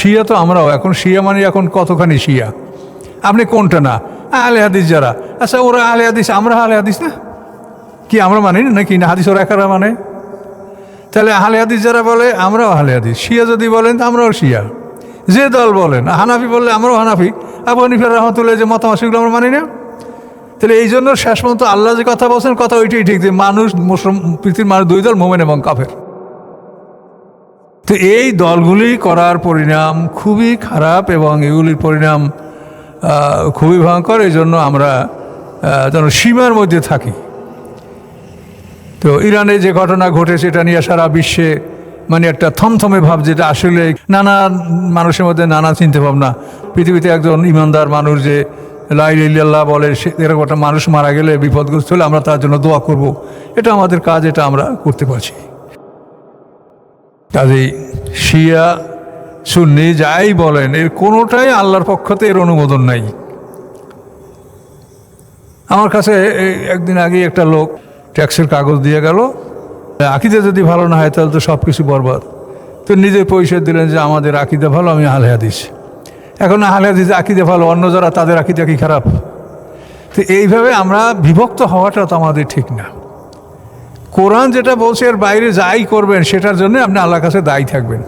শিয়া তো আমরাও, এখন শিয়া মানে এখন কতখানি শিয়া, আপনি কোনটা না? আহলে হাদিস যারা, আচ্ছা ওরা আহলে হাদিস, আমরা আহলে হাদিস না? কি আমরা মানি না নাকি? না হাদিস ওরা একারা মানে? তাহলে আহলে হাদিস যারা বলে আমরাও আহলে হাদিস, শিয়া যদি বলেন আমরাও শিয়া, যে দল বলেন। হানাফি বললে আমরাও হানাফি, আবু হানিফা রাহমাতুল্লাহ যে মতামত সেগুলো আমরা মানি না। তাহলে এই জন্য শেষ পর্যন্ত আল্লাহ যে কথা বলছেন কথা ওইটাই ঠিক, যে মানুষ পৃথিবীর মানুষ দুই দল, মোমেন এবং কাফের। তো এই দলগুলি করার পরিণাম খুবই খারাপ এবং এগুলির পরিণাম খুবই ভয়ঙ্কর। এই জন্য আমরা যেন সীমার মধ্যে থাকি। তো ইরানে যে ঘটনা ঘটেছে এটা নিয়ে সারা বিশ্বে মানে একটা থমথমে ভাব, যেটা আসলে নানা মানুষের মধ্যে নানা চিন্তা ভাবনা। পৃথিবীতে একজন ইমানদার মানুষ যে লা ইলাহা ইল্লাল্লাহ বলে, এরকম একটা মানুষ মারা গেলে, বিপদগ্রস্ত হলে আমরা তার জন্য দোয়া করব, এটা আমাদের কাজ, এটা আমরা করতে পারছি। কাজেই শিয়া সুন্নি যাই বলেন, এর কোনোটাই আল্লাহর পক্ষতে এর অনুমোদন নাই। আমার কাছে একদিন আগে একটা লোক ট্যাক্সের কাগজ দিয়ে গেল, আকিদা যদি ভালো না হয় তাহলে তো সব কিছু বরবাদ। তো নিজের পরিচয় দিলেন যে আমাদের আকিদা ভালো, আমি আহলে হাদিস। এখন আহলে হাদিস আকিদা ভালো, অন্য যারা তাদের আকিদা কি খারাপ? তো এইভাবে আমরা বিভক্ত হওয়াটা তো আমাদের ঠিক না। কোরআন যেটা বলছে এর বাইরে যাই করবেন সেটার জন্য আপনি আল্লাহর কাছে দায়ী থাকবেন।